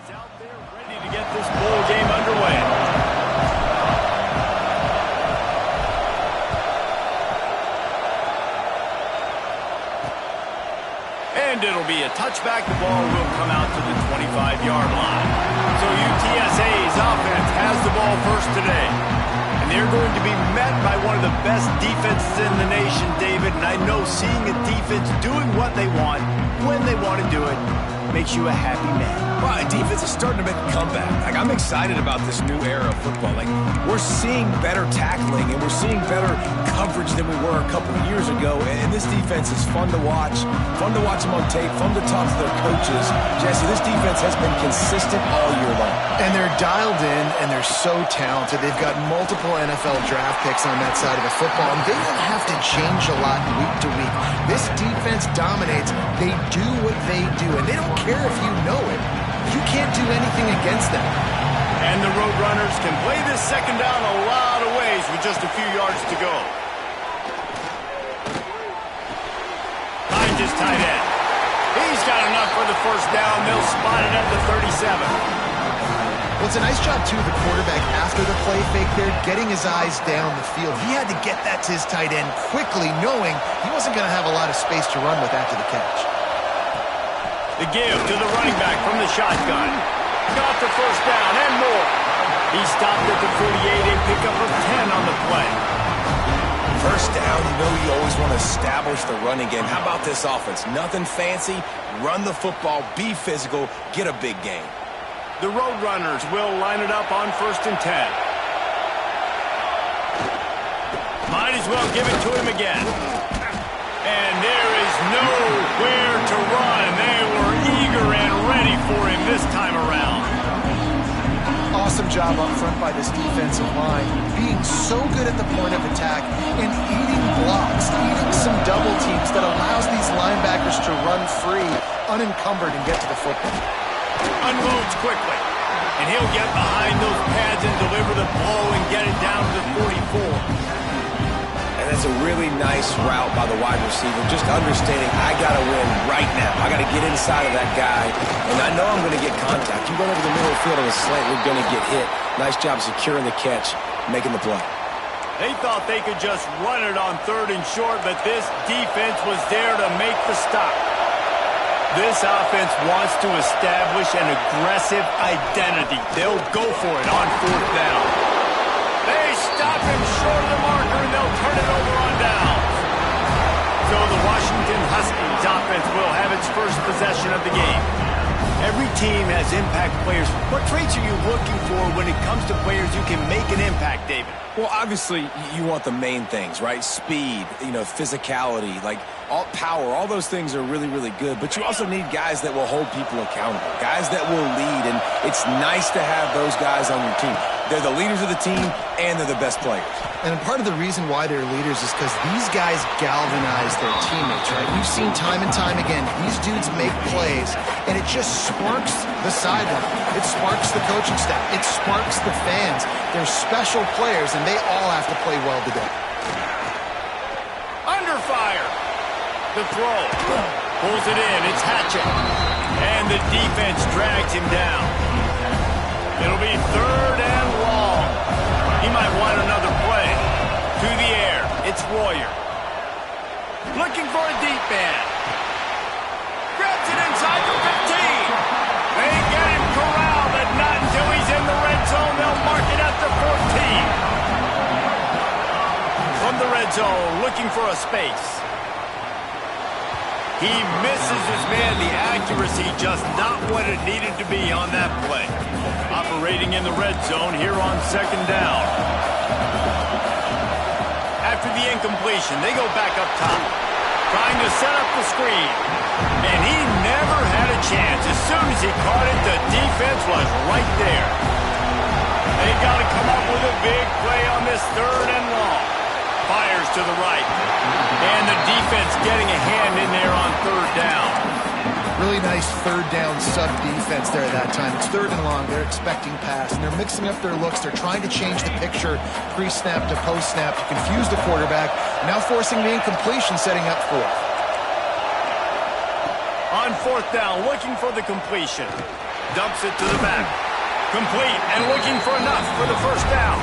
is out there ready to get this bowl game underway. And it'll be a touchback. The ball will come out to the 25-yard line. So UTSA's offense has the ball first today. And they're going to be met by one of the best defenses in the nation, David. And I know seeing a defense doing what they want, when they want to do it, makes you a happy man. Well, defense is starting to make a comeback. Like, I'm excited about this new era of football. Like, we're seeing better tackling and we're seeing better coverage than we were a couple of years ago. And this defense is fun to watch them on tape, fun to talk to their coaches. Jesse, this defense has been consistent all year long. And they're dialed in and they're so talented. They've got multiple NFL draft picks on that side of the football, and they don't have to change a lot week to week. This defense dominates. They do what they do, and they don't care if you know it. You can't do anything against them. And the Roadrunners can play this second down a lot of ways with just a few yards to go. Finds his tight end. He's got enough for the first down. They'll spot it at the 37. Well, it's a nice job, too, the quarterback, after the play fake there, getting his eyes down the field. He had to get that to his tight end quickly, knowing he wasn't going to have a lot of space to run with after the catch. The give to the running back from the shotgun. Got the first down and more. He stopped at the 48 and pick up a 10 on the play. First down, you know you always want to establish the running game. How about this offense? Nothing fancy. Run the football, be physical, get a big gain. The Roadrunners will line it up on 1st and 10. Might as well give it to him again. And there is nowhere to run. They were eager and ready for him this time around. Awesome job up front by this defensive line, being so good at the point of attack and eating blocks, eating some double teams that allows these linebackers to run free, unencumbered, and get to the football. Unloads quickly, and he'll get behind those pads and deliver the blow and get it down to the 44. And that's a really nice route by the wide receiver, just understanding I got to win right now. I got to get inside of that guy, and I know I'm going to get contact. You run over the middle of the field on a slant, you're going to get hit. Nice job securing the catch, making the play. They thought they could just run it on 3rd and short, but this defense was there to make the stop. This offense wants to establish an aggressive identity. They'll go for it on 4th down. They stop him short of the marker, and they'll turn it over on downs. So the Washington Huskies offense will have its first possession of the game. Every team has impact players. What traits are you looking for when it comes to players who can make an impact, David? Well, obviously, you want the main things, right? Speed, physicality, like all power, all those things are really, really good. But you also need guys that will hold people accountable, guys that will lead. And it's nice to have those guys on your team. They're the leaders of the team, and they're the best players. And part of the reason why they're leaders is because these guys galvanize their teammates, right? We've seen time and time again, these dudes make plays, and it just sparks the sideline. It sparks the coaching staff. It sparks the fans. They're special players, and they all have to play well today. Under fire. The throw. Pulls it in. It's Hatchett. And the defense drags him down. It'll be 3rd and long. He might want another play. To the air. It's Royer. Looking for a deep man. Grabs it inside the 15. They get him corralled, but not until he's in the red zone. They'll mark it at the 14. From the red zone, looking for a space. He misses his man. The accuracy just not what it needed to be on that play. Operating in the red zone here on 2nd down. After the incompletion, they go back up top, trying to set up the screen. And he never had a chance. As soon as he caught it, the defense was right there. They got to come up with a big play on this 3rd and long. Fires to the right. And the defense getting a hand in there on 3rd down. Really nice 3rd down sub-defense there that time. It's 3rd and long. They're expecting pass, and they're mixing up their looks. They're trying to change the picture pre-snap to post-snap to confuse the quarterback. Now forcing the incompletion, setting up 4th. On 4th down, looking for the completion. Dumps it to the back. Complete and looking for enough for the first down.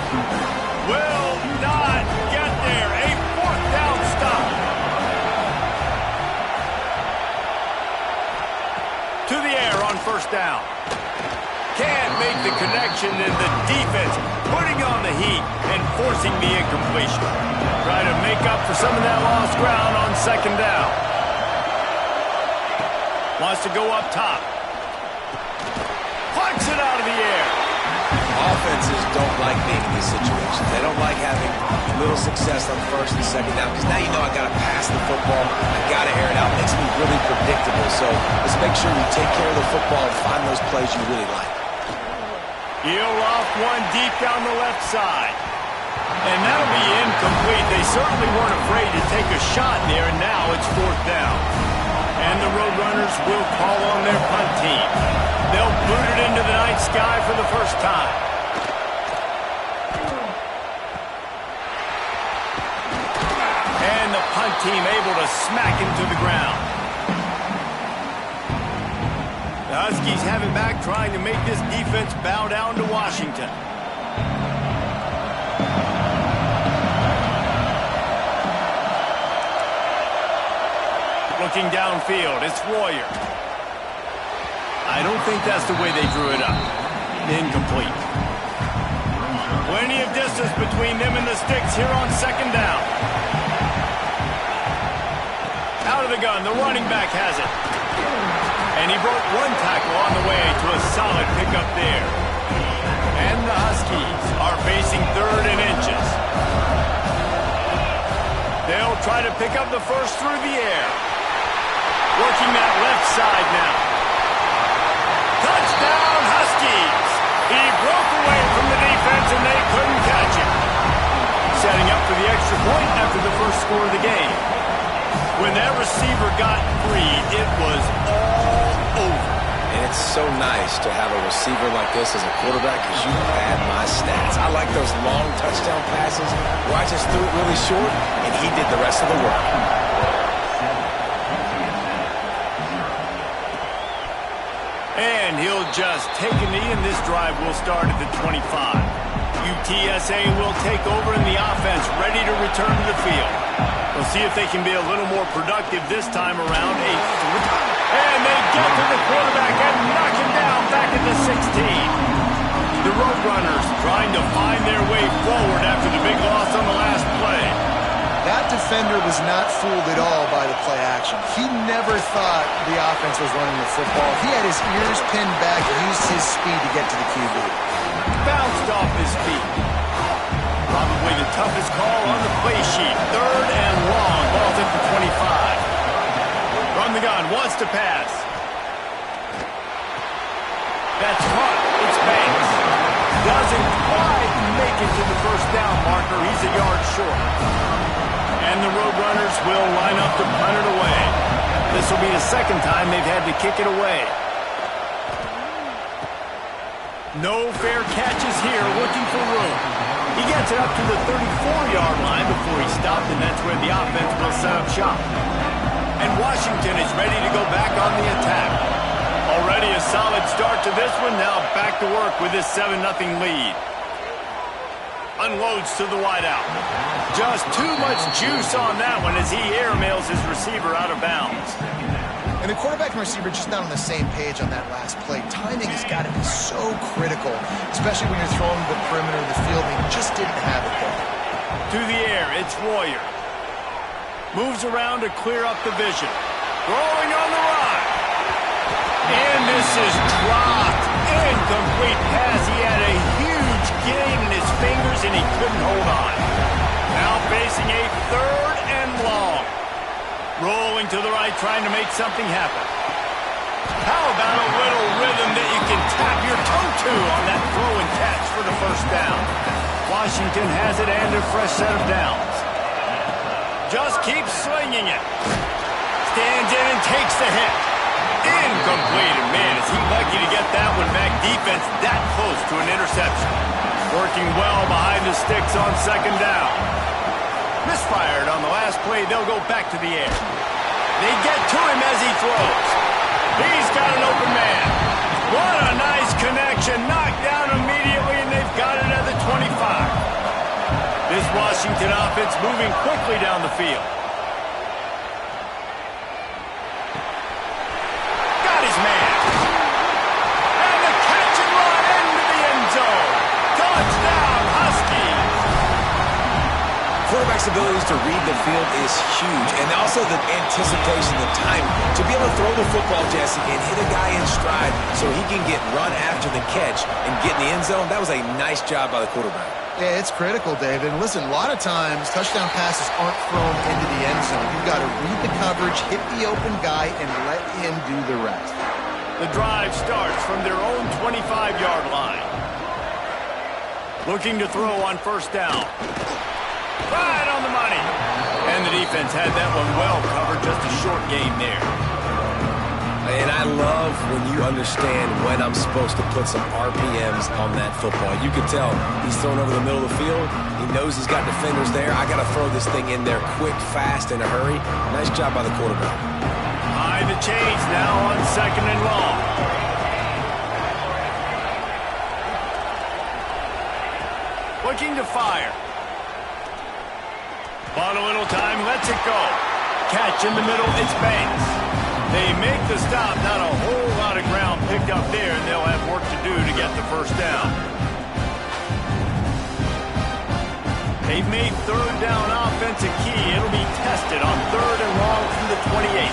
Will not get there. A fourth down stop. To the air on first down. Can't make the connection, and the defense putting on the heat and forcing the incompletion. Try to make up for some of that lost ground on second down. Wants to go up top. Punts it out of the air. Offenses don't like being in these situations. They don't like having little success on first and second down because now you know I got to pass the football. I got to air it out. It makes me really predictable. So let's make sure we take care of the football and find those plays you really like. He'll off one deep down the left side. And that'll be incomplete. They certainly weren't afraid to take a shot there, and now it's fourth down. And the Roadrunners will call on their punt team. They'll boot it into the night sky for the first time. And the punt team able to smack him to the ground. The Huskies have it back, trying to make this defense bow down to Washington. Looking downfield, it's Royer. I don't think that's the way they drew it up. Incomplete. Plenty of distance between them and the sticks here on second down. Out of the gun, the running back has it. And he broke one tackle on the way to a solid pickup there. And the Huskies are facing third and inches. They'll try to pick up the first through the air. Working that left side now. Touchdown, Huskies! He broke away from the defense and they couldn't catch him. Setting up for the extra point after the first score of the game. When that receiver got free, it was all over. And it's so nice to have a receiver like this as a quarterback because you had my stats. I like those long touchdown passes where I just threw it really short and he did the rest of the work. And he'll just take a knee, and this drive will start at the 25. UTSA will take over in the offense, ready to return to the field. We'll see if they can be a little more productive this time around. And they get to the quarterback and knock him down back at the 16. The Roadrunners trying to find their way forward after the big loss on the last play. That defender was not fooled at all by the play action. He never thought the offense was running the football. He had his ears pinned back, used his speed to get to the QB. Bounced off his feet. Probably the toughest call on the play sheet. Third and long. Ball's at the 25. From the gun, wants to pass. That's caught. It's Banks. Doesn't quite make it to the first down marker. He's a yard short. And the Roadrunners will line up to punt it away. This will be the second time they've had to kick it away. No fair catches here, looking for room. He gets it up to the 34-yard line before he stopped, and that's where the offense will set up shop. And Washington is ready to go back on the attack. Already a solid start to this one, now back to work with this 7-0 lead. Unloads to the wideout. Just too much juice on that one as he airmails his receiver out of bounds. And the quarterback and receiver just not on the same page on that last play. Timing has got to be so critical, especially when you're throwing the perimeter of the field. He just didn't have it there. To the air, it's Royer. Moves around to clear up the vision. Throwing on the run. And this is dropped. Incomplete pass. He had a huge gain in his fingers and he couldn't hold on. Now facing a third and long. Rolling to the right, trying to make something happen. How about a little rhythm that you can tap your toe to on that throw and catch for the first down? Washington has it and a fresh set of downs. Just keeps swinging it. Stands in and takes the hit. Incomplete. And man, is he lucky to get that one back. Defense that close to an interception. Working well behind the sticks on second down. Misfired on the last play. They'll go back to the air. They get to him as he throws. He's got an open man. What a Reception knocked down immediately, and they've got it at the 25. This Washington offense moving quickly down the field. Got his man. And the catch and run into the end zone. Touchdown, Huskies. Quarterback's abilities to read the field is huge, and also the anticipation, the time to be able to throw the football, Jesse, and hit a guy in stride so he can get run after the catch and get in the end zone. That was a nice job by the quarterback. Yeah, it's critical, David. And listen, a lot of times touchdown passes aren't thrown into the end zone. You've got to read the coverage, hit the open guy, and let him do the rest. The drive starts from their own 25-yard line. Looking to throw on first down. Right on the money. And the defense had that one well covered. Just a short game there. And I love when you understand when I'm supposed to put some RPMs on that football. You can tell he's thrown over the middle of the field. He knows he's got defenders there. I got to throw this thing in there quick, fast, in a hurry. Nice job by the quarterback. High the change now on second and long. Looking to fire. Bought a little time, lets it go. Catch in the middle, it's Banks. They make the stop, not a whole lot of ground picked up there, and they'll have work to do to get the first down. They've made third down offense a key. It'll be tested on third and long from the 28.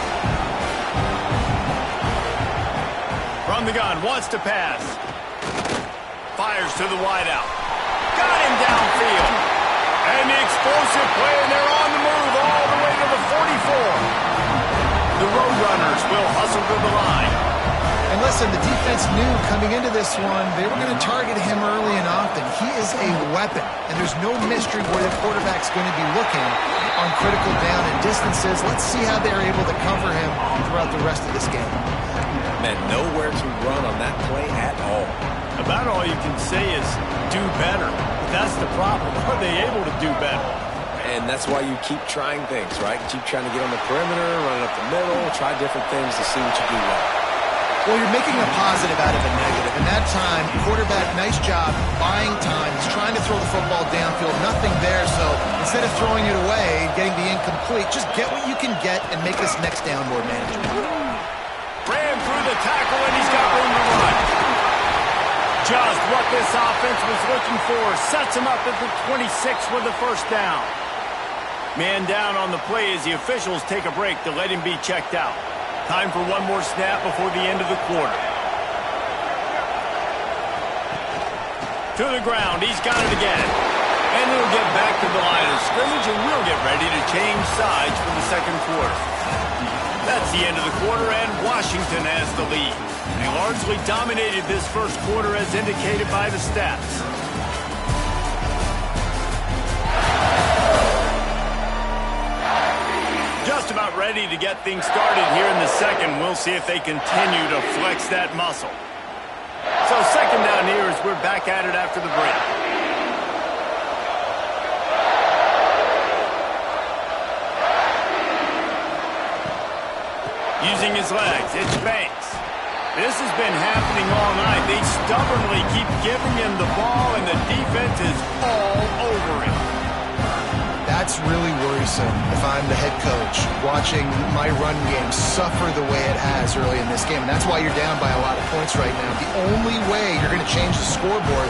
From the gun, wants to pass. Fires to the wideout. Got him downfield. And the explosive play, and they're on the move all the way to the 44. The Roadrunners will hustle to the line. And listen, the defense knew coming into this one, they were going to target him early and often. He is a weapon, and there's no mystery where the quarterback's going to be looking on critical down and distances. Let's see how they're able to cover him throughout the rest of this game. Man, nowhere to run on that play at all. About all you can say is do better. That's the problem. Are they able to do better? And that's why you keep trying things, right? Keep trying to get on the perimeter, run it up the middle, try different things to see what you do well. Well, you're making a positive out of a negative. And that time, quarterback, nice job, buying time. He's trying to throw the football downfield. Nothing there, so instead of throwing it away and getting the incomplete, just get what you can get and make this next down more manageable. Ran through the tackle, and he's got room to run. Just what this offense was looking for. Sets him up at the 26 with the first down. Man down on the play as the officials take a break to let him be checked out. Time for one more snap before the end of the quarter. To the ground. He's got it again. And he'll get back to the line of scrimmage, and we'll get ready to change sides for the second quarter. That's the end of the quarter, and Washington has the lead. They largely dominated this first quarter as indicated by the stats. Just about ready to get things started here in the second. We'll see if they continue to flex that muscle. So second down here as we're back at it after the break. Using his legs, it's Banks. This has been happening all night. They stubbornly keep giving him the ball, and the defense is all over him. That's really worrisome if I'm the head coach watching my run game suffer the way it has early in this game. And that's why you're down by a lot of points right now. The only way you're going to change the scoreboard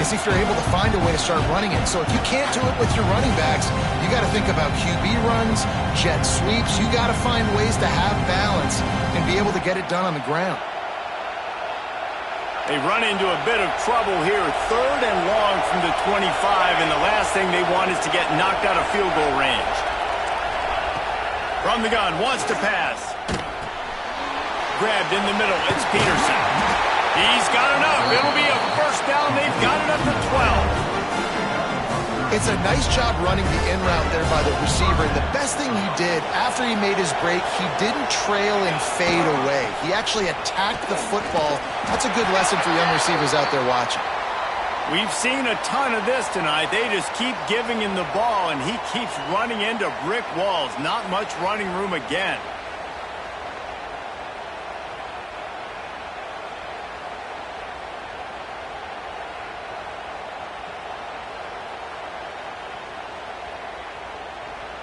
is if you're able to find a way to start running it. So if you can't do it with your running backs, you got to think about QB runs, jet sweeps. You got to find ways to have balance and be able to get it done on the ground. They run into a bit of trouble here, third and long from the 25, and the last thing they want is to get knocked out of field goal range. From the gun, wants to pass. Grabbed in the middle, it's Peterson. He's got enough. It'll be a first down. They've got it up to 12. It's a nice job running the in route there by the receiver. The best thing he did after he made his break, he didn't trail and fade away. He actually attacked the football. That's a good lesson for young receivers out there watching. We've seen a ton of this tonight. They just keep giving him the ball, and he keeps running into brick walls. Not much running room again.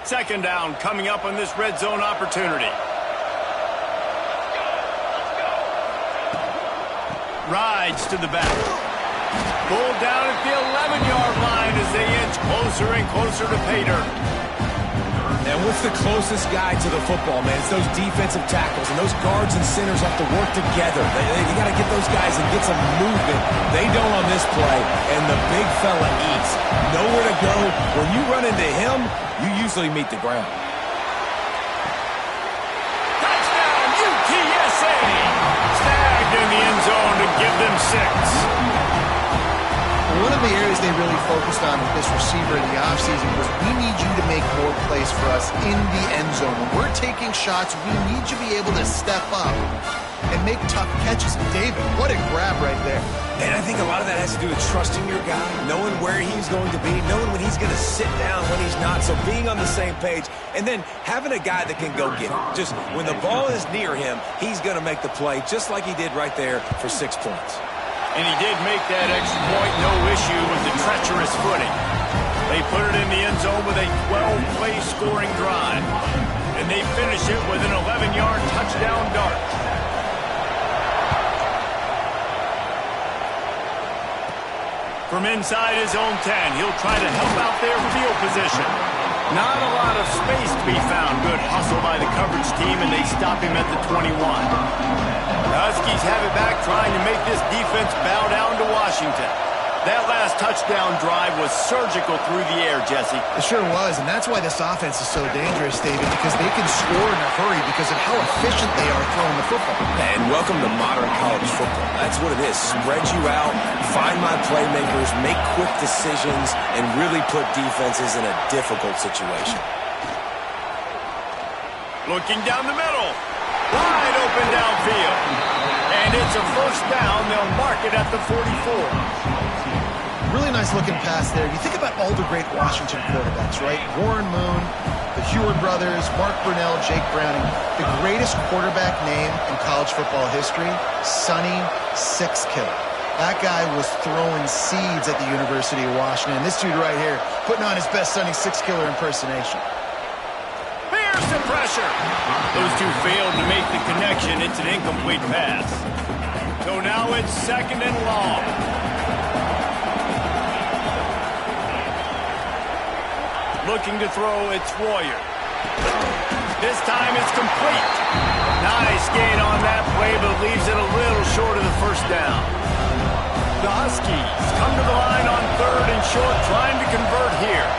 Second down coming up on this red zone opportunity. Rides to the back. Pulled down at the 11-yard line as they inch closer and closer to pay dirt. And what's the closest guy to the football, man? It's those defensive tackles, and those guards and centers have to work together. You got to get those guys and get some movement. They don't on this play, and the big fella eats. Nowhere to go. When you run into him, you usually meet the ground. Touchdown, UTSA! Snagged in the end zone to give them 6. One of the areas they really focused on with this receiver in the offseason was we need you to make more plays for us in the end zone. When we're taking shots, we need you to be able to step up and make tough catches. David, what a grab right there. And I think a lot of that has to do with trusting your guy, knowing where he's going to be, knowing when he's going to sit down, when he's not. So being on the same page, and then having a guy that can go get it. Just when the ball is near him, he's going to make the play, just like he did right there for 6 points. And he did make that extra point, no issue with the treacherous footing. They put it in the end zone with a 12-play scoring drive. And they finish it with an 11-yard touchdown dart. From inside his own 10, he'll try to help out their field position. Not a lot of space to be found. Good hustle by the coverage team, and they stop him at the 21. The Huskies have it back, trying to make this defense bow down to Washington. That last touchdown drive was surgical through the air, Jesse. It sure was, and that's why this offense is so dangerous, David, because they can score in a hurry because of how efficient they are throwing the football. And welcome to modern college football. That's what it is. Spread you out, find my playmakers, make quick decisions, and really put defenses in a difficult situation. Looking down the middle. Wide open downfield. And it's a first down. They'll mark it at the 44. Really nice looking pass there. You think about all the great Washington quarterbacks, right? Warren Moon, the Heward brothers, Mark Brunell, Jake Browning. The greatest quarterback name in college football history, Sonny Sixkiller. That guy was throwing seeds at the University of Washington. This dude right here, putting on his best Sonny Sixkiller impersonation. Some pressure. Those two failed to make the connection. It's an incomplete pass. So now it's second and long. Looking to throw, it's Royer. This time it's complete. Nice gain on that play, but leaves it a little short of the first down. The Huskies come to the line on third and short, trying to convert here.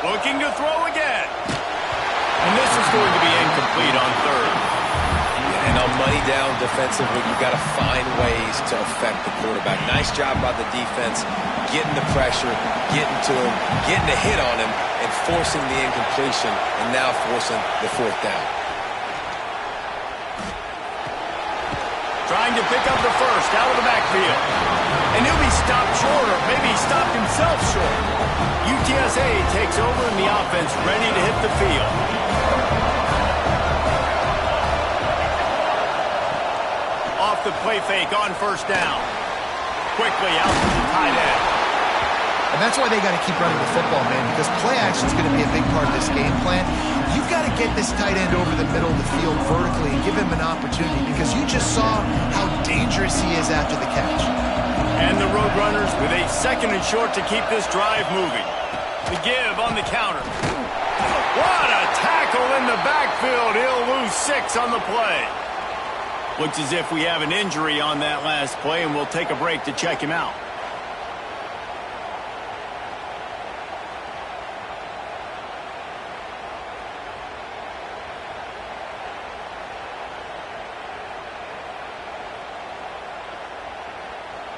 Looking to throw again. And this is going to be incomplete on third. And on money down defensively, you've got to find ways to affect the quarterback. Nice job by the defense, getting the pressure, getting to him, getting a hit on him, and forcing the incompletion, and now forcing the fourth down. Trying to pick up the first out of the backfield. And he'll be stopped short, or maybe he stopped himself short. UTSA takes over in the offense, ready to hit the field. Off the play fake on first down. Quickly out to the tight end. And that's why they got to keep running the football, man, because play action is going to be a big part of this game plan. You've got to get this tight end over the middle of the field vertically and give him an opportunity, because you just saw how dangerous he is after the catch. And the Roadrunners with a second and short to keep this drive moving. The give on the counter. What a tackle in the backfield. He'll lose 6 on the play. Looks as if we have an injury on that last play, and we'll take a break to check him out.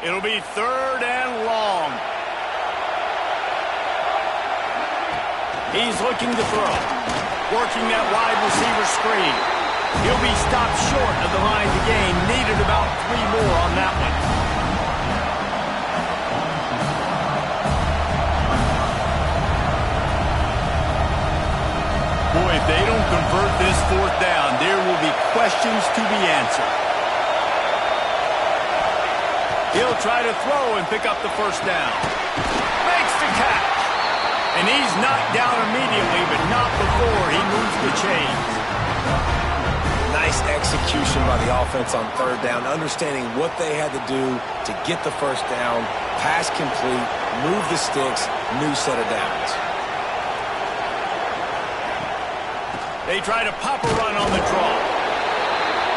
It'll be third and long. He's looking to throw. Working that wide receiver screen. He'll be stopped short of the line to gain. Needed about 3 more on that one. Boy, if they don't convert this fourth down, there will be questions to be answered. He'll try to throw and pick up the first down. And he's knocked down immediately, but not before he moves the chains. Nice execution by the offense on third down, understanding what they had to do to get the first down, pass complete, move the sticks, new set of downs. They try to pop a run on the draw.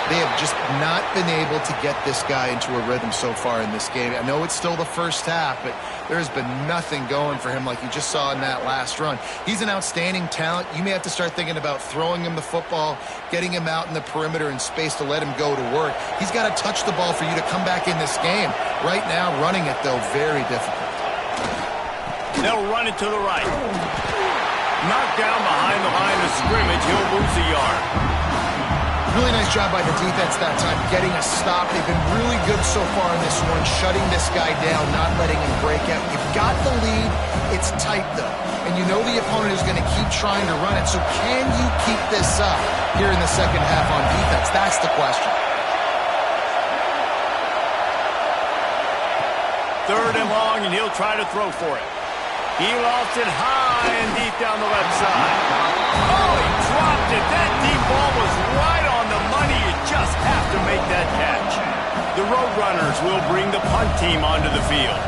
They have just not been able to get this guy into a rhythm so far in this game. I know it's still the first half, but there has been nothing going for him like you just saw in that last run. He's an outstanding talent. You may have to start thinking about throwing him the football, getting him out in the perimeter in space to let him go to work. He's got to touch the ball for you to come back in this game. Right now, running it, though, very difficult. They'll run it to the right. Knocked down behind the line of scrimmage. He'll lose a yard. Really nice job by the defense that time, getting a stop. They've been really good so far in this one, shutting this guy down, not letting him break out. You've got the lead. It's tight, though. And you know the opponent is going to keep trying to run it. So can you keep this up here in the second half on defense? That's the question. Third and long, and he'll try to throw for it. He lost it high and deep down the left side. Oh, he dropped it. That deep ball was right on the money. You just have to make that catch. The Roadrunners will bring the punt team onto the field.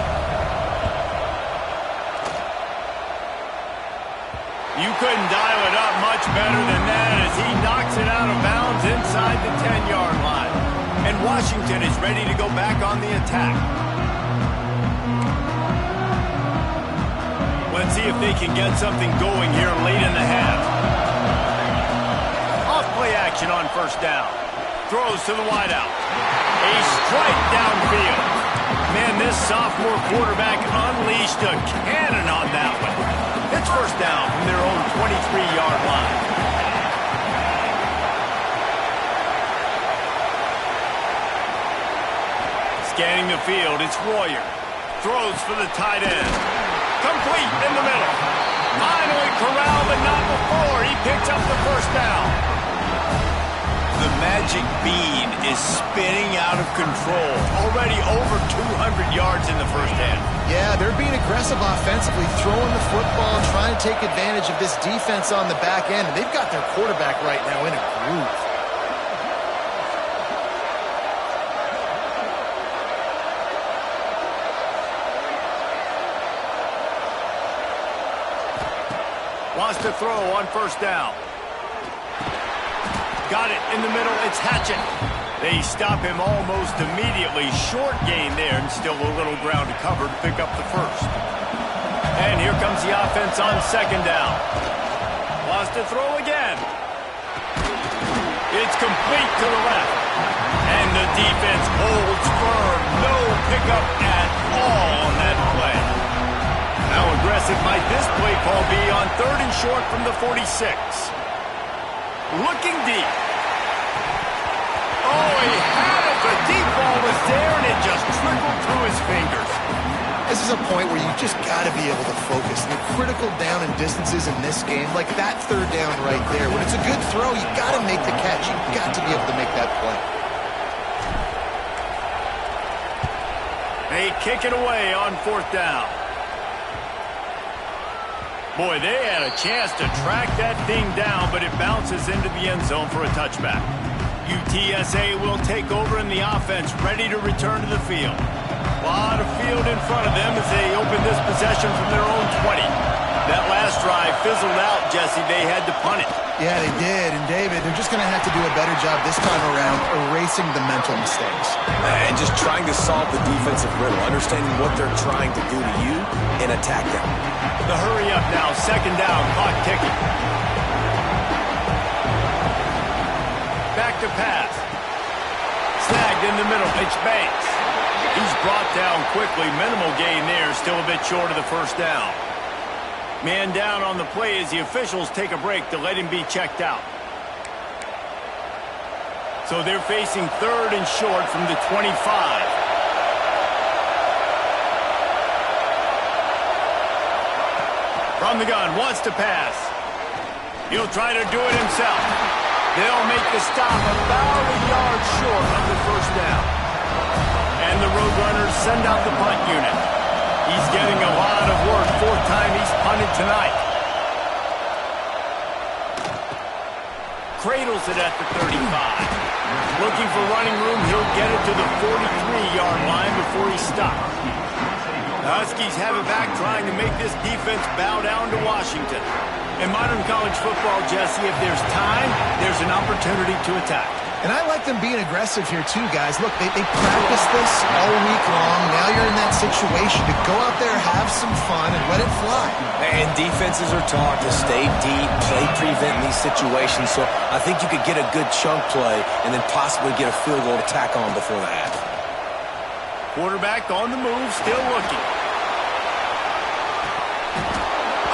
You couldn't dial it up much better than that as he knocks it out of bounds inside the 10-yard line. And Washington is ready to go back on the attack. Let's see if they can get something going here late in the half. Off-play action on first down. Throws to the wideout. A strike downfield. Man, this sophomore quarterback unleashed a cannon on that one. It's first down from their own 23-yard line. Scanning the field, it's Royer. Throws for the tight end. Complete in the middle. Finally corralled, but not before. He picks up the first down. The magic bean is spinning out of control. Already over 200 yards in the first half. Yeah, they're being aggressive offensively, throwing the football, trying to take advantage of this defense on the back end. And they've got their quarterback right now in a groove. Wants to throw on first down. Got it in the middle. It's Hatchett. They stop him almost immediately. Short gain there and still a little ground to cover to pick up the first. And here comes the offense on second down. Wants to throw again. It's complete to the left. And the defense holds firm. No pickup at all on that play. How aggressive might this play call be on third and short from the 46? Looking deep. Oh, he had it. The deep ball was there, and it just trickled through his fingers. This is a point where you just got to be able to focus. And the critical down and distances in this game, like that third down right there, when it's a good throw, you got to make the catch. You've got to be able to make that play. They kick it away on fourth down. Boy, they had a chance to track that thing down, but it bounces into the end zone for a touchback. UTSA will take over in the offense, ready to return to the field. A lot of field in front of them as they open this possession from their own 20. That last drive fizzled out, Jesse. They had to punt it. Yeah, they did. And, David, they're just going to have to do a better job this time around erasing the mental mistakes. And just trying to solve the defensive riddle, understanding what they're trying to do to you and attack them. The hurry up now, second down, clock ticking. Back to pass. Snagged in the middle, it's Banks. He's brought down quickly, minimal gain there, still a bit short of the first down. Man down on the play as the officials take a break to let him be checked out. So they're facing third and short from the 25. From the gun, wants to pass. He'll try to do it himself. They'll make the stop about a yard short of the first down. And the Roadrunners send out the punt unit. He's getting a lot of work. Fourth time he's punted tonight. Cradles it at the 35. Looking for running room. He'll get it to the 43-yard line before he stops. The Huskies have it back, trying to make this defense bow down to Washington. In modern college football, Jesse, if there's time, there's an opportunity to attack. And I like them being aggressive here too, guys. Look, they practiced this all week long. Now you're in that situation to go out there, have some fun, and let it fly. And defenses are taught to stay deep, play prevent in these situations. So I think you could get a good chunk play and then possibly get a field goal to tack on before the half. Quarterback on the move, still looking.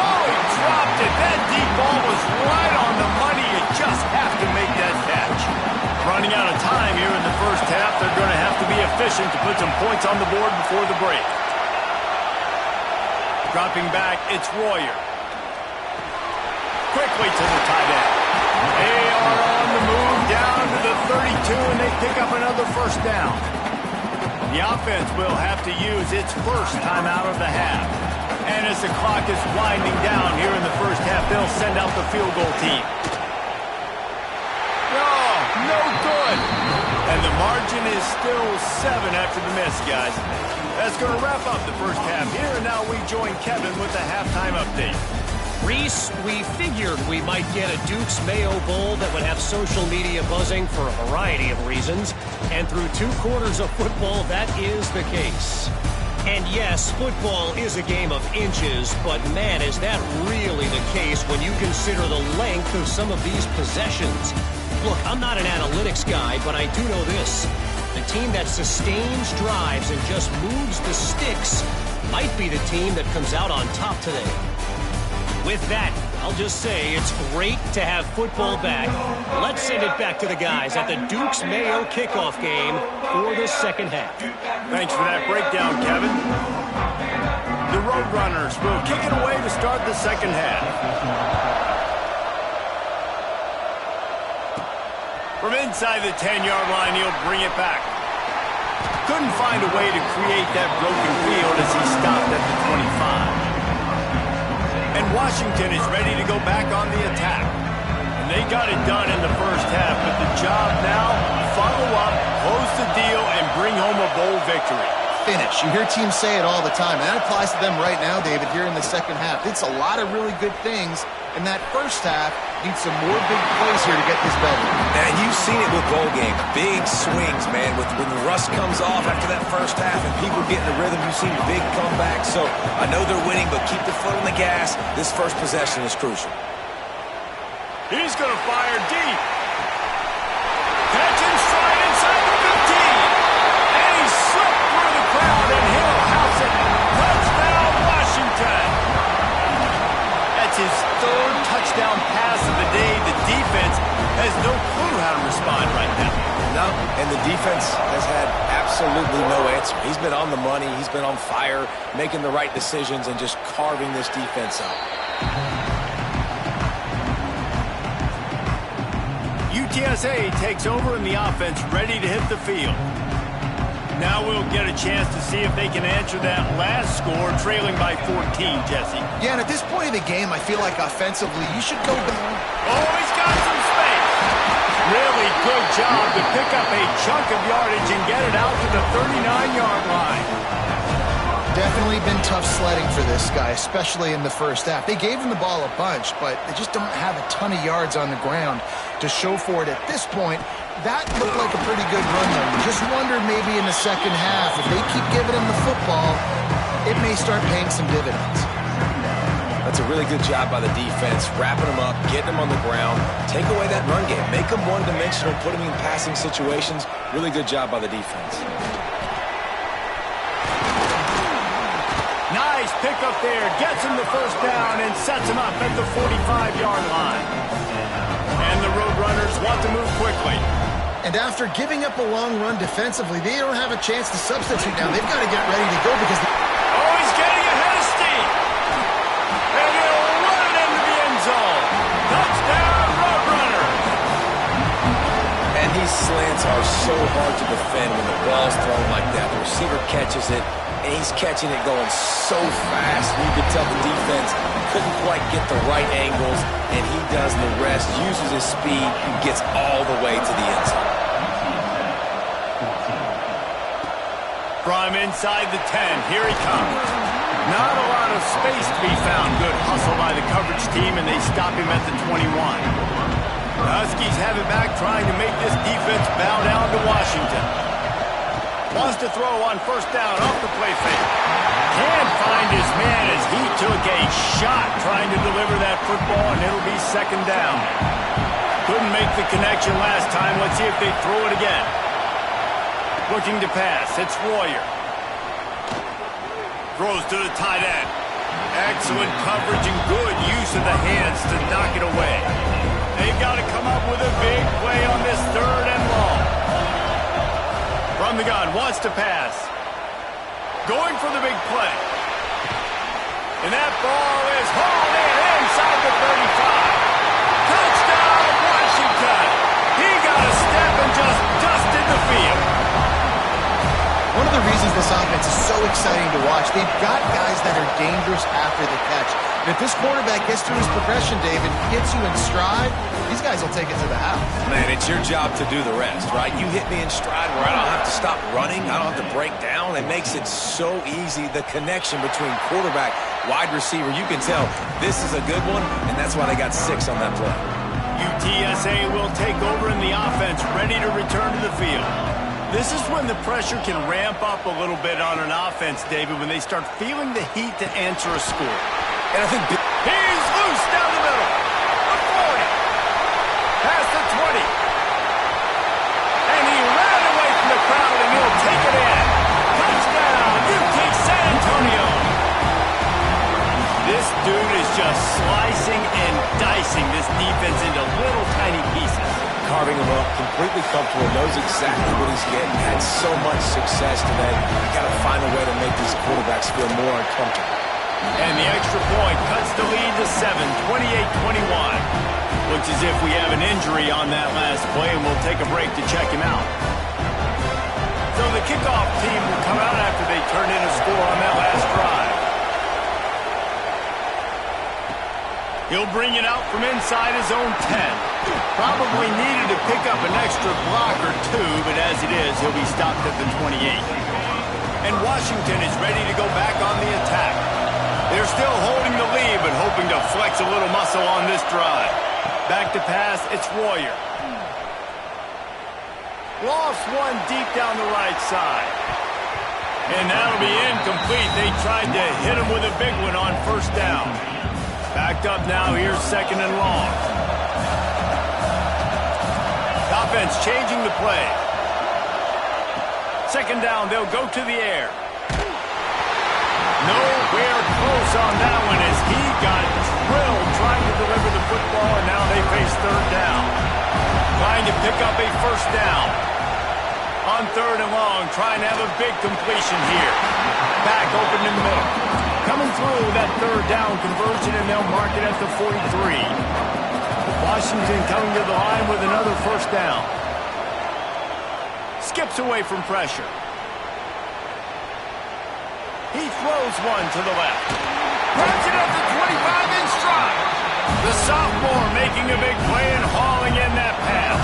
Oh, he dropped it. That deep ball was right on the money. You just have to make that catch. Running out of time here in the first half. They're going to have to be efficient to put some points on the board before the break. Dropping back, it's Royer. Quickly to the tight end. They are on the move down to the 32, and they pick up another first down. The offense will have to use its first time out of the half. And as the clock is winding down here in the first half, they'll send out the field goal team. No good. And the margin is still 7 after the miss, guys. That's going to wrap up the first half here, and now we join Kevin with the halftime update. Reese, we figured we might get a Duke's Mayo Bowl that would have social media buzzing for a variety of reasons, and through 2 quarters of football, that is the case. And yes, football is a game of inches, but man, is that really the case when you consider the length of some of these possessions. Look, I'm not an analytics guy, but I do know this. The team that sustains drives and just moves the sticks might be the team that comes out on top today. With that, I'll just say it's great to have football back. Let's send it back to the guys at the Duke's Mayo kickoff game for the second half. Thanks for that breakdown, Kevin. The Roadrunners will kick it away to start the second half. From inside the 10-yard line, he'll bring it back. Couldn't find a way to create that broken field as he stopped at the 25. And Washington is ready to go back on the attack. And they got it done in the first half, but the job now, follow up, close the deal, and bring home a bowl victory. Finish. You hear teams say it all the time, and that applies to them right now, David, here in the second half. It's a lot of really good things, and that first half needs some more big plays here to get this W. And you've seen it with bowl games. Big swings, man. When the rust comes off after that first half and people get in the rhythm, you've seen big comebacks. So I know they're winning, but keep the foot on the gas. This first possession is crucial. He's going to fire deep. Catch and stride inside the 15. And he slipped through the crowd, and he'll house it. Touchdown, Washington. That's his third touchdown pass of the day. The defense has no clue how to respond right now. No, and the defense has had absolutely no answer. He's been on the money. He's been on fire, making the right decisions and just carving this defense up. UTSA takes over and the offense ready to hit the field. Now we'll get a chance to see if they can answer that last score, trailing by 14, Jesse. Yeah, and at this point of the game, I feel like offensively, you should go down. Oh, he's got some space. Really good job to pick up a chunk of yardage and get it out to the 39-yard line. Definitely been tough sledding for this guy, especially in the first half. They gave him the ball a bunch, but they just don't have a ton of yards on the ground to show for it at this point. That looked like a pretty good run, though. You just wonder maybe in the second half, if they keep giving him the football, it may start paying some dividends. That's a really good job by the defense, wrapping them up, getting them on the ground, take away that run game, make them one-dimensional, put them in passing situations. Really good job by the defense. Nice pickup there, gets him the first down and sets him up at the 45-yard line. And the Roadrunners want to move quickly. And after giving up a long run defensively, they don't have a chance to substitute now. They've got to get ready to go because... Oh, he's getting ahead of steam. And he'll run it into the end zone. Touchdown, Roadrunners. And he's slants are so hard to defend when the ball's thrown like that. The receiver catches it, and he's catching it going so fast. You could tell the defense couldn't quite get the right angles, and he does the rest, uses his speed, and gets all the way to the end zone. From inside the 10, here he comes. Not a lot of space to be found. Good hustle by the coverage team, and they stop him at the 21. The Huskies have it back, trying to make this defense bow down to Washington. Wants to throw on first down off the play fake. Can't find his man as he took a shot trying to deliver that football, and it'll be second down. Couldn't make the connection last time. Let's see if they throw it again. Looking to pass. It's Royer. Throws to the tight end. Excellent coverage and good use of the hands to knock it away. They've got to come up with a big play on this third and long. From the gun, wants to pass. Going for the big play. And that ball is hauled in inside the 35. Touchdown, Washington. He got a step and just dusted the field. One of the reasons this offense is so exciting to watch, they've got guys that are dangerous after the catch. And if this quarterback gets to his progression, David, gets you in stride, these guys will take it to the house. Man, it's your job to do the rest, right? You hit me in stride where I don't have to stop running. I don't have to break down. It makes it so easy. The connection between quarterback, wide receiver, you can tell this is a good one, and that's why they got 6 on that play. UTSA will take over in the offense, ready to return to the field. This is when the pressure can ramp up a little bit on an offense, David, when they start feeling the heat to answer a score. And I think he's loose down the middle. The 40. Past the 20. And he ran away from the crowd, and he'll take it in. Touchdown, UT San Antonio. This dude is just slicing and dicing this defense into little tiny pieces. Carving him up, completely comfortable, knows exactly what he's getting, had so much success today. You got to find a way to make these quarterbacks feel more uncomfortable. And the extra point cuts the lead to 7, 28-21. Looks as if we have an injury on that last play, and we'll take a break to check him out. So the kickoff team will come out after they turn in a score on that last drive. He'll bring it out from inside his own 10. Probably needed to pick up an extra block or two, but as it is, he'll be stopped at the 28. And Washington is ready to go back on the attack. They're still holding the lead, but hoping to flex a little muscle on this drive. Back to pass, it's Royer. Lost one deep down the right side. And that'll be incomplete. They tried to hit him with a big one on first down. Backed up now, here's second and long. Offense changing the play. Second down, they'll go to the air. Nowhere close on that one as he got drilled trying to deliver the football, and now they face third down. Trying to pick up a first down. On third and long, trying to have a big completion here. Back open in the middle. Coming through that third down conversion, and they'll mark it at the 43. Washington coming to the line with another first down. Skips away from pressure. He throws one to the left. Grabs it at the 25 in stride. The sophomore making a big play and hauling in that pass.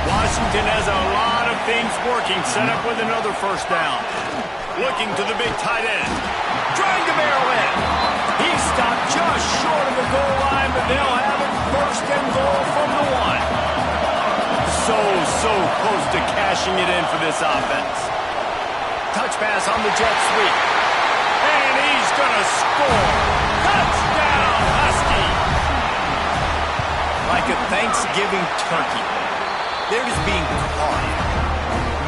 Washington has a lot of things working, set up with another first down. Looking to the big tight end. Trying to barrel in. He stopped just short of the goal line, but they'll have it first and goal from the 1. So close to cashing it in for this offense. Touch pass on the jet sweep. And he's going to score. Touchdown, Husky. Like a Thanksgiving turkey. They're just being carved.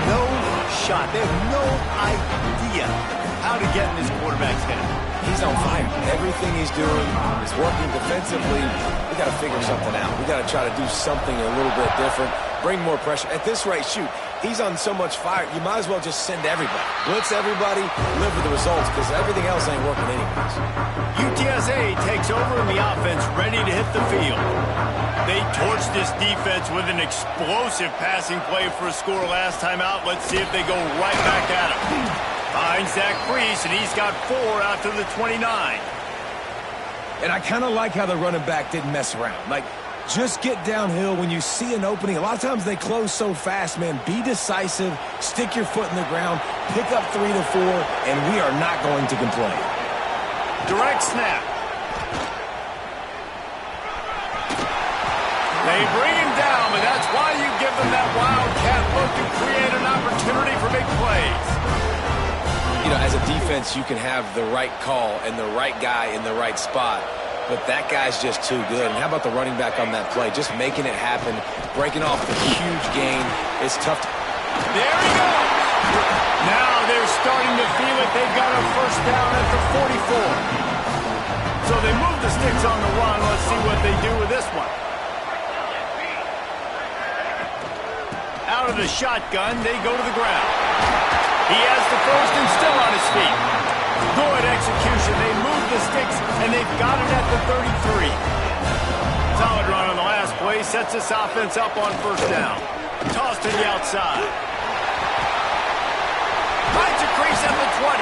No shot. They have no idea how to get in this quarterback's head. He's on fire. Everything he's doing is working defensively. We got to figure something out. We got to try to do something a little bit different. Bring more pressure. At this rate, shoot, he's on so much fire, you might as well just send everybody. Blitz everybody, live with the results, because everything else ain't working anyways. UTSA takes over and the offense ready to hit the field. They torched this defense with an explosive passing play for a score last time out. Let's see if they go right back at him. Finds that crease, and he's got 4 out to the 29. And I kind of like how the running back didn't mess around. Like, just get downhill when you see an opening. A lot of times they close so fast, man. Be decisive, stick your foot in the ground, pick up 3 to 4, and we are not going to complain. Direct snap. They bring him down, but that's why you give them that wildcat look to create an opportunity for big plays. You know, as a defense, you can have the right call and the right guy in the right spot, but that guy's just too good. And how about the running back on that play? Just making it happen, breaking off the huge gain. It's tough to... There he goes! Now they're starting to feel it. They've got a first down at the 44. So they move the sticks on the run. Let's see what they do with this one. Out of the shotgun, they go to the ground. He has the first and still on his feet. Good execution. They move the sticks, and they've got it at the 33. Solid run on the last play. Sets this offense up on first down. Toss to the outside. Finds a crease at the 20.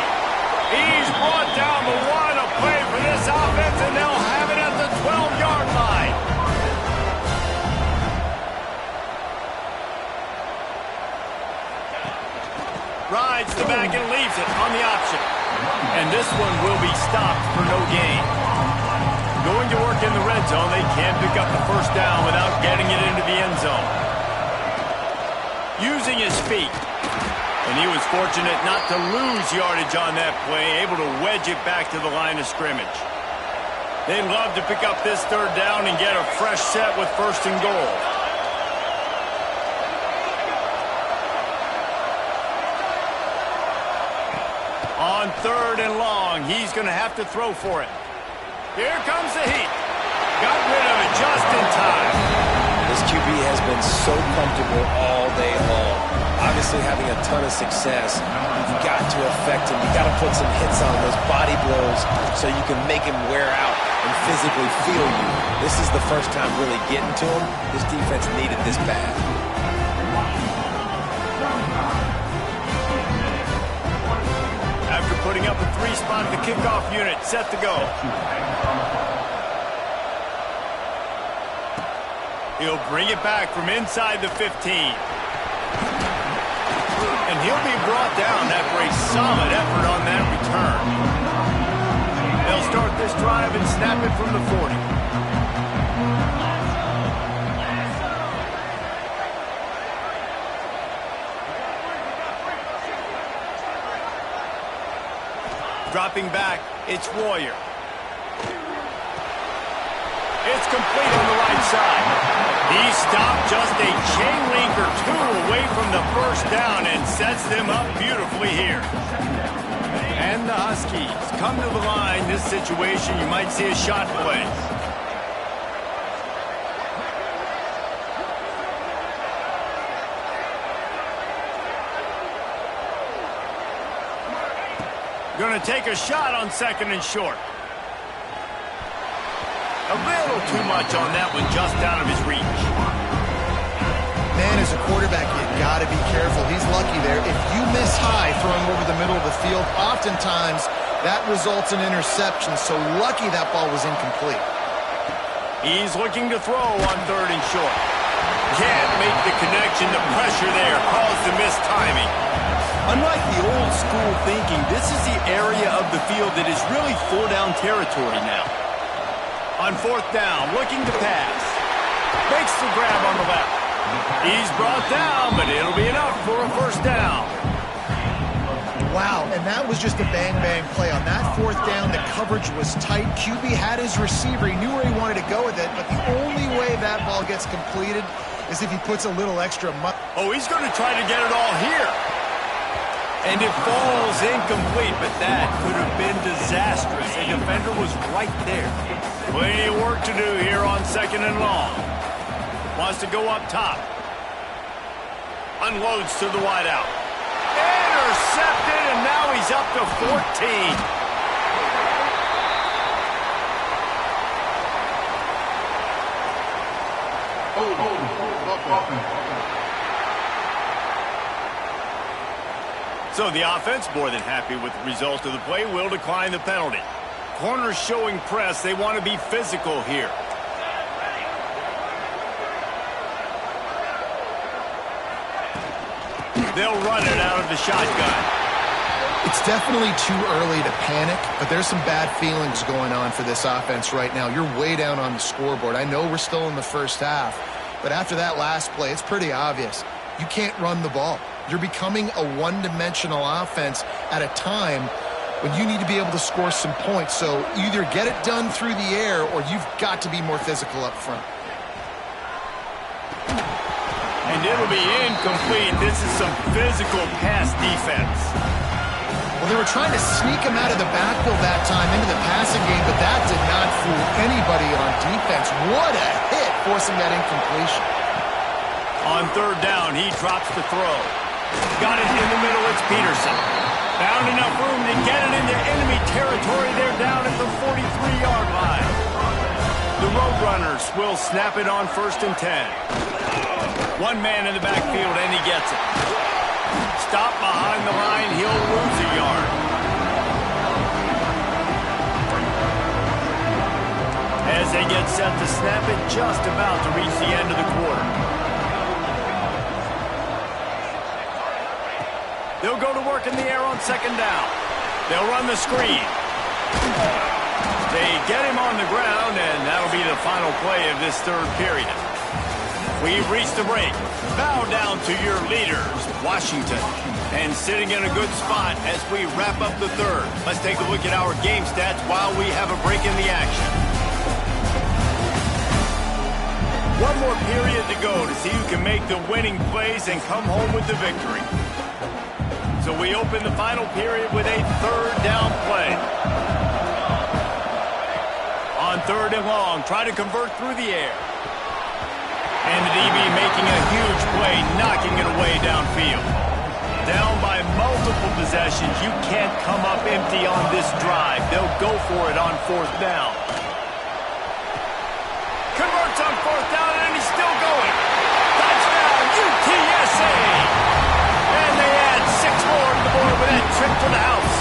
He's brought down the one. A play for this offense, and they'll have it at the 12-yard line. Rides the back and leaves it on the option. And this one will be stopped for no gain. Going to work in the red zone, they can't pick up the first down without getting it into the end zone. Using his feet. And he was fortunate not to lose yardage on that play, able to wedge it back to the line of scrimmage. They'd love to pick up this third down and get a fresh set with first and goal. On third and long, he's going to have to throw for it. Here comes the heat. Got rid of it just in time. This QB has been so comfortable all day long. Obviously having a ton of success. You've got to affect him. You've got to put some hits on those body blows so you can make him wear out and physically feel you. This is the first time really getting to him. This defense needed this bad. After putting up a 3-spot, the kickoff unit set to go. He'll bring it back from inside the 15. And he'll be brought down after a solid effort on that return. They'll start this drive and snap it from the 40. Dropping back, it's Warrior. It's complete on the right side. He stopped just a chain link or 2 away from the first down and sets them up beautifully here. And the Huskies come to the line. This situation, you might see a shot play. Going to take a shot on second and short. A little too much on that one, just out of his reach. Man, as a quarterback, you got to be careful. He's lucky there. If you miss high throwing over the middle of the field, oftentimes that results in interception. So lucky that ball was incomplete. He's looking to throw on third and short. Can't make the connection. The pressure there caused the missed timing. Unlike the old school thinking, this is the area of the field that is really 4-down territory now. On fourth down, looking to pass. Makes the grab on the left. He's brought down, but it'll be enough for a first down. Wow, and that was just a bang-bang play. On that fourth down, the coverage was tight. QB had his receiver. He knew where he wanted to go with it, but the only way that ball gets completed is if he puts a little extra money. Oh, he's going to try to get it all here. And it falls incomplete, but that could have been disastrous. A defender was right there. Plenty of work to do here on second and long. Wants to go up top. Unloads to the wideout. Intercepted, and now he's up to 14. So the offense, more than happy with the result of the play, will decline the penalty. Corners showing press. They want to be physical here. They'll run it out of the shotgun. It's definitely too early to panic, but there's some bad feelings going on for this offense right now. You're way down on the scoreboard. I know we're still in the first half, but after that last play, it's pretty obvious. You can't run the ball. You're becoming a one-dimensional offense at a time when you need to be able to score some points. So either get it done through the air or you've got to be more physical up front. And it'll be incomplete. This is some physical pass defense. Well, they were trying to sneak him out of the backfield that time into the passing game, but that did not fool anybody on defense. What a hit, forcing that incompletion. On third down, he drops the throw. Got it in the middle, it's Peterson. Found enough room to get it into enemy territory. They're down at the 43-yard line. The Roadrunners will snap it on 1st and 10. One man in the backfield, and he gets it. Stop behind the line, he'll lose a yard. As they get set to snap it, just about to reach the end of the quarter. They'll go to work in the air on 2nd down. They'll run the screen. They get him on the ground, and that'll be the final play of this 3rd period. We've reached the break. Bow down to your leaders, Washington. And sitting in a good spot as we wrap up the 3rd. Let's take a look at our game stats while we have a break in the action. One more period to go to see who can make the winning plays and come home with the victory. So we open the final period with a 3rd down play. On 3rd and long, try to convert through the air. And the DB making a huge play, knocking it away downfield. Down by multiple possessions, you can't come up empty on this drive. They'll go for it on 4th down. Converts on 4th down, and he's still going. Touchdown, UTSA! And they add 6 more to the board with that trip to the house.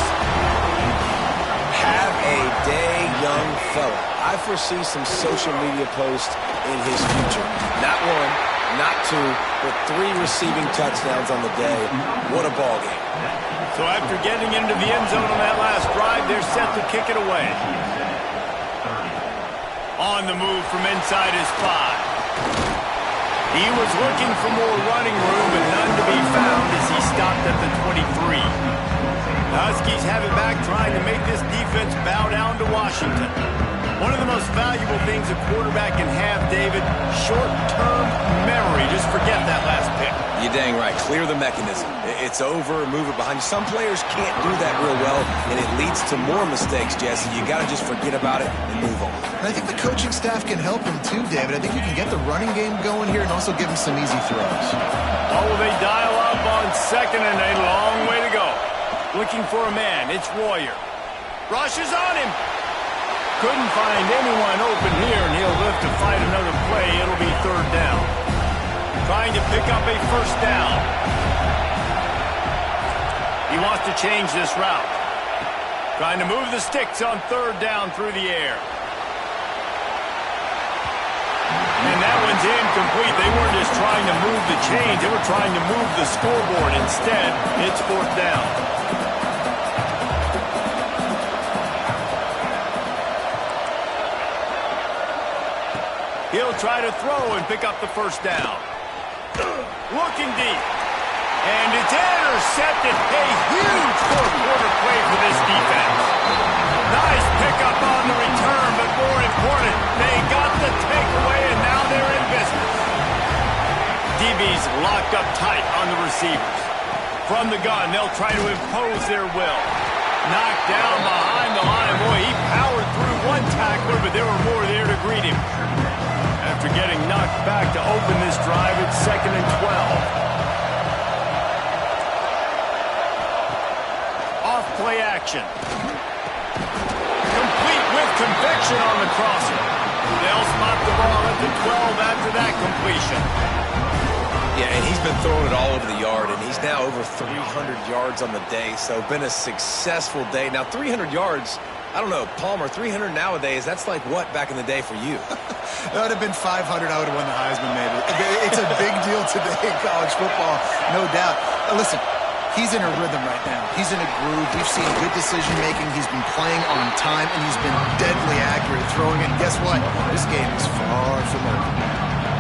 Have a day, young fella. I foresee some social media posts in his future. Not 1, not 2, but 3 receiving touchdowns on the day. What a ball game. So after getting into the end zone on that last drive, they're set to kick it away. On the move from inside his 5. He was looking for more running room, but none to be found as he stopped at the 23. The Huskies have it back, trying to make this defense bow down to Washington. One of the most valuable things a quarterback can have, David, short-term memory. Just forget that last pick. You're dang right. Clear the mechanism. It's over, move it behind you. Some players can't do that real well, and it leads to more mistakes, Jesse. You got to just forget about it and move on. And I think the coaching staff can help him too, David. I think you can get the running game going here and also give him some easy throws. Oh, they dial up on 2nd and a long way to go. Looking for a man. It's Royer. Rushes on him. Couldn't find anyone open here, and he'll live to fight another play. It'll be 3rd down. Trying to pick up a 1st down. He wants to change this route. Trying to move the sticks on 3rd down through the air. And that one's incomplete. They weren't just trying to move the chains. They were trying to move the scoreboard. Instead, it's 4th down. He'll try to throw and pick up the 1st down. Looking deep. And it's intercepted. A huge 4th-quarter play for this defense. Nice pickup on the return, but more important, they got the takeaway, and now they're in business. DB's locked up tight on the receivers. From the gun, they'll try to impose their will. Knocked down behind the line. Boy, he powered through one tackler, but there were more there to greet him. After getting knocked back to open this drive, it's 2nd and 12. Off-play action. Complete with conviction on the crosser. They'll spot the ball at the 12 after that completion. Yeah, and he's been throwing it all over the yard, and he's now over 300 yards on the day, so been a successful day. Now, 300 yards, I don't know, Palmer, 300 nowadays, that's like what back in the day for you? That would have been 500. I would have won the Heisman, maybe. It's a big deal today in college football, no doubt. Listen, he's in a rhythm right now. He's in a groove. We've seen good decision-making. He's been playing on time, and he's been deadly accurate throwing it. And guess what? This game is far from over.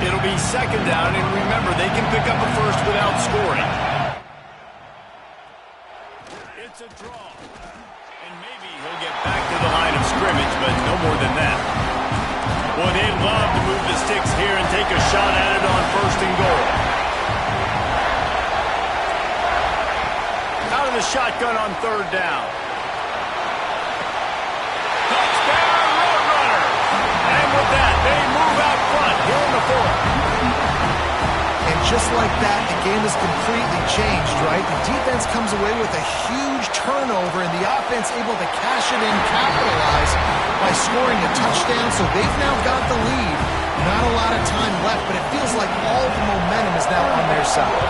It'll be second down, and remember, they can pick up a first without scoring. It's a draw. And maybe he'll get back to the line of scrimmage, but no more than that. Well, they'd love to move the sticks here and take a shot at it on first and goal. Out of the shotgun on third down. Touchdown, Roadrunner! And with that, they move out front here in the fourth. And just like that, the game has completely changed, right? The defense comes away with a huge turnover, and the offense able to cash it in, capitalize by scoring a touchdown, so they've now got the lead. Not a lot of time left, but it feels like all the momentum is now on their side.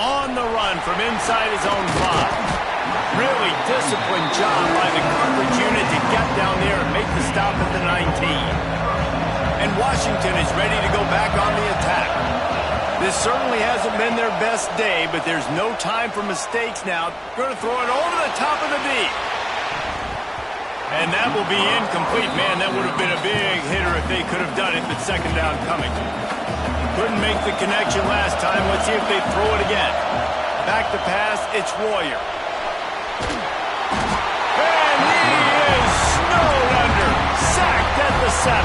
On the run from inside his own 5. Really disciplined job by the coverage unit to get down there and make the stop at the 19. And Washington is ready to go back on the attack. This certainly hasn't been their best day, but there's no time for mistakes now. Going to throw it over the top of the deep. And that will be incomplete. Man, that would have been a big hitter if they could have done it, but second down coming. Couldn't make the connection last time. Let's see if they throw it again. Back to pass, it's Royer. And he is snowed under. Sacked at the 7.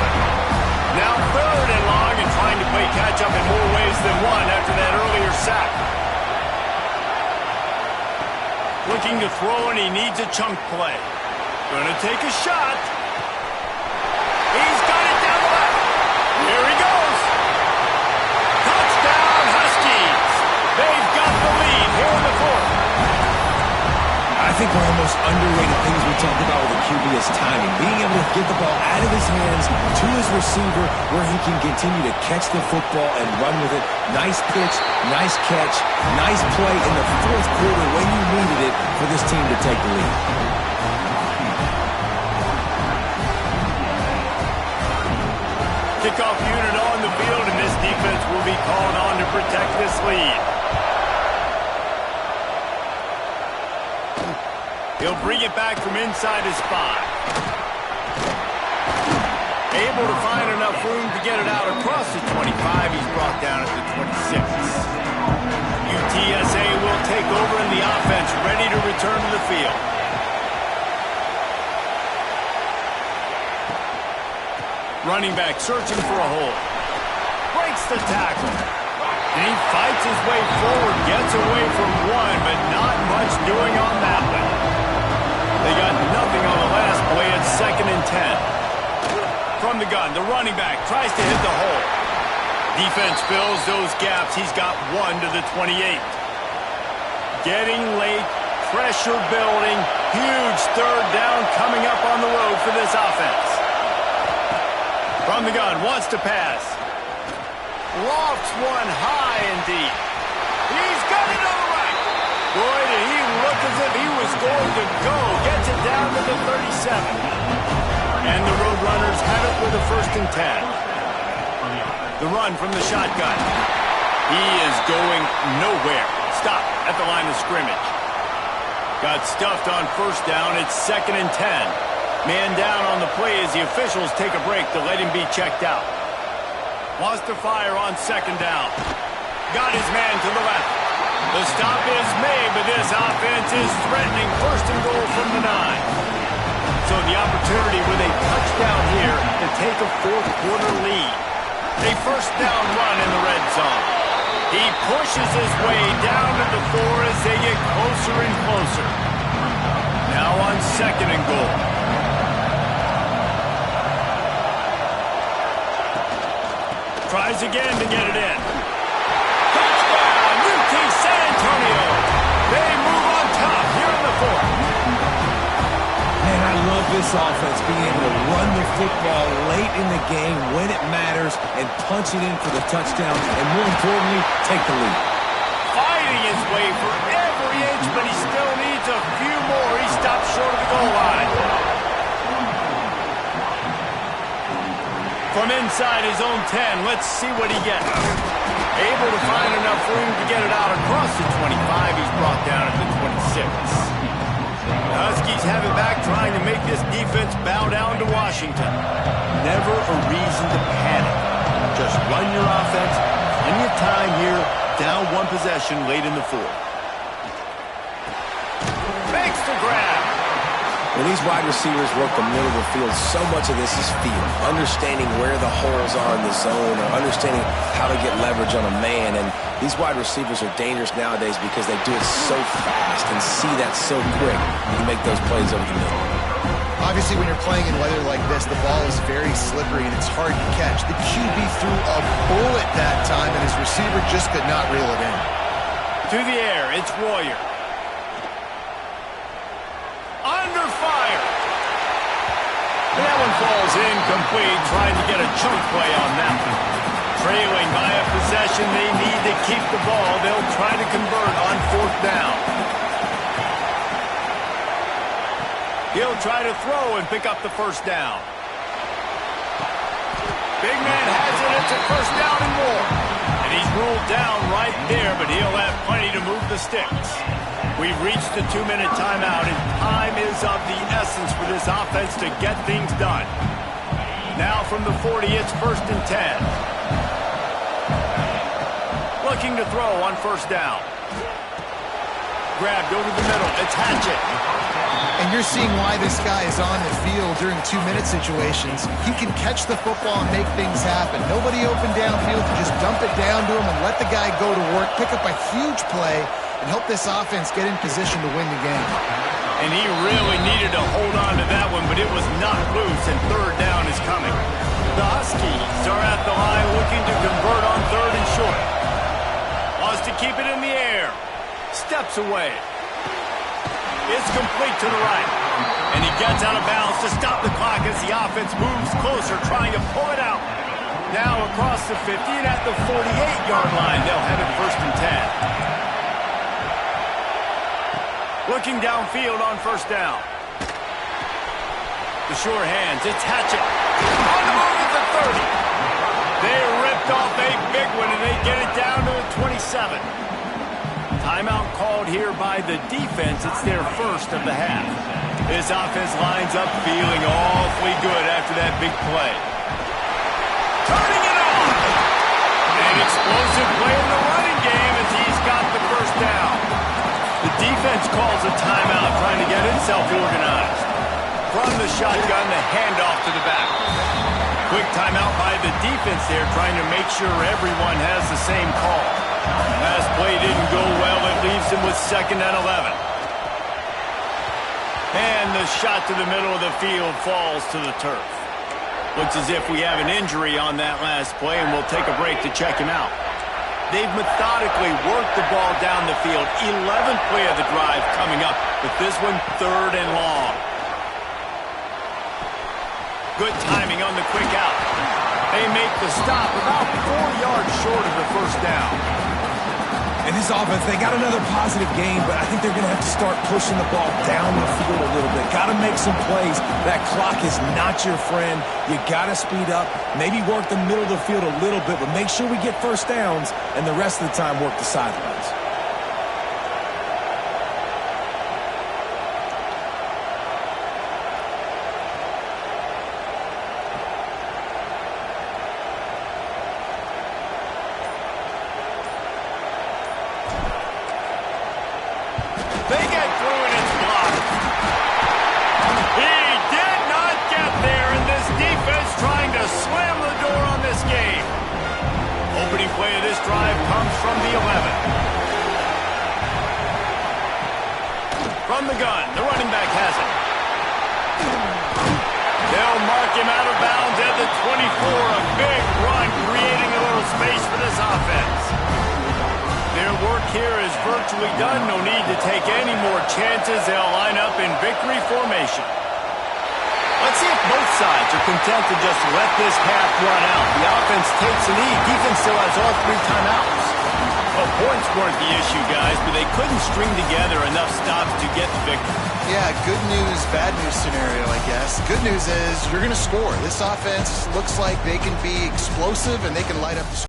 Now third and long and trying to play catch-up in more ways than one after that earlier sack. Looking to throw, and he needs a chunk play. Gonna take a shot. He's got it down the left. Here he goes. Touchdown, Huskies. They've got the lead here in the fourth. I think one of the most underrated things we talk about with a QB is timing. Being able to get the ball out of his hands to his receiver where he can continue to catch the football and run with it. Nice pitch, nice catch, nice play in the fourth quarter when you needed it for this team to take the lead. Kickoff unit on the field, and this defense will be called on to protect this lead. He'll bring it back from inside his 5. Able to find enough room to get it out across the 25. He's brought down at the 26. UTSA will take over in the offense, ready to return to the field. Running back searching for a hole. Breaks the tackle. And he fights his way forward, gets away from one, but not much doing on that one. They got nothing on the last play. It's second and 10. From the gun, the running back tries to hit the hole. Defense fills those gaps. He's got 1 to the 28. Getting late, pressure building, huge third down coming up on the road for this offense. From the gun, wants to pass. Lofts one high and deep. He's got it on the right. Boy, did he look as if he was going to go. Gets it down to the 37. And the Roadrunners have it with a first and 10. The run from the shotgun. He is going nowhere. Stop at the line of scrimmage. Got stuffed on first down. It's second and 10. Man down on the play as the officials take a break to let him be checked out. Wants to fire on second down. Got his man to the left. The stop is made, but this offense is threatening first and goal from the 9. So the opportunity with a touchdown here to take a fourth quarter lead. A first down run in the red zone. He pushes his way down to the 4 as they get closer and closer. Now on second and goal. Tries again to get it in. Touchdown, UT San Antonio. They move on top here in the fourth. Man, I love football late in the game when it matters and punch it in for the touchdown and, more importantly, take the lead. Fighting his way for every inch, but he still needs a few more. He stopped short of the goal line. From inside his own 10, let's see what he gets. Able to find enough room to get it out across the 25. He's brought down at the 26. The Huskies have it back, trying to make this defense bow down to Washington. Never a reason to panic. Just run your offense. Plenty of time here. Down one possession late in the fourth. Makes the grab. When these wide receivers work the middle of the field, so much of this is feel. Understanding where the holes are in the zone or understanding how to get leverage on a man. And these wide receivers are dangerous nowadays because they do it so fast and see that so quick. You can make those plays over the middle. Obviously, when you're playing in weather like this, the ball is very slippery and it's hard to catch. The QB threw a bullet that time, and his receiver just could not reel it in. To the air, it's Royer. Under fire. And that one falls incomplete, trying to get a chunk play on that one. Trailing by a possession, they need to keep the ball. They'll try to convert on fourth down. He'll try to throw and pick up the first down. Big man has it. It's a first down and more. And he's ruled down right there, but he'll have plenty to move the sticks. We've reached the 2-minute timeout, and time is of the essence for this offense to get things done. Now from the 40, it's 1st and 10. Looking to throw on first down. Grab, go to the middle. It's Hatchett. And you're seeing why this guy is on the field during 2-minute situations. He can catch the football and make things happen. Nobody open downfield. You just dump it down to him and let the guy go to work, pick up a huge play, and help this offense get in position to win the game. And he really needed to hold on to that one, but it was knocked loose, and third down is coming. The Huskies are at the line looking to convert on 3rd and short. Wants to keep it in the air. Steps away. It's complete to the right. And he gets out of bounds to stop the clock as the offense moves closer, trying to pull it out. Now across the 50 and at the 48-yard line, they'll have it 1st and 10. Looking downfield on first down. The sure hands, it's Hatchett. On the move at the 30. They ripped off a big one, and they get it down to the 27. Timeout called here by the defense. It's their first of the half. This offense lines up feeling awfully good after that big play. Turning it on! An explosive play in the running game as he's got the first down. The defense calls a timeout, trying to get itself organized. From the shotgun, the handoff to the back. Quick timeout by the defense there, trying to make sure everyone has the same call. Last play didn't go well. It leaves him with 2nd and 11. And the shot to the middle of the field falls to the turf. Looks as if we have an injury on that last play, and we'll take a break to check him out. They've methodically worked the ball down the field. 11th play of the drive coming up, but this one 3rd and long. Good timing on the quick out. They make the stop about 4 yards short of the first down. And this offense, they got another positive game, but I think they're going to have to start pushing the ball down the field a little bit. Got to make some plays. That clock is not your friend. You got to speed up, maybe work the middle of the field a little bit, but make sure we get first downs, and the rest of the time work the sidelines. They get through and it's blocked. He did not get there, and this defense trying to slam the door on this game. Opening play of this drive comes from the 11. From the gun, the running back has it. They'll mark him out of bounds at the 24. A big run, creating a little space for this offense. Their work here is virtually done. No need to take any more chances. They'll line up in victory formation. Let's see if both sides are content to just let this half run out. The offense takes the lead. Defense still has all 3 timeouts. Well, points weren't the issue, guys, but they couldn't string together enough stops to get the victory. Yeah, good news, bad news scenario, I guess. Good news is you're going to score. This offense looks like they can be explosive and they can light up the score.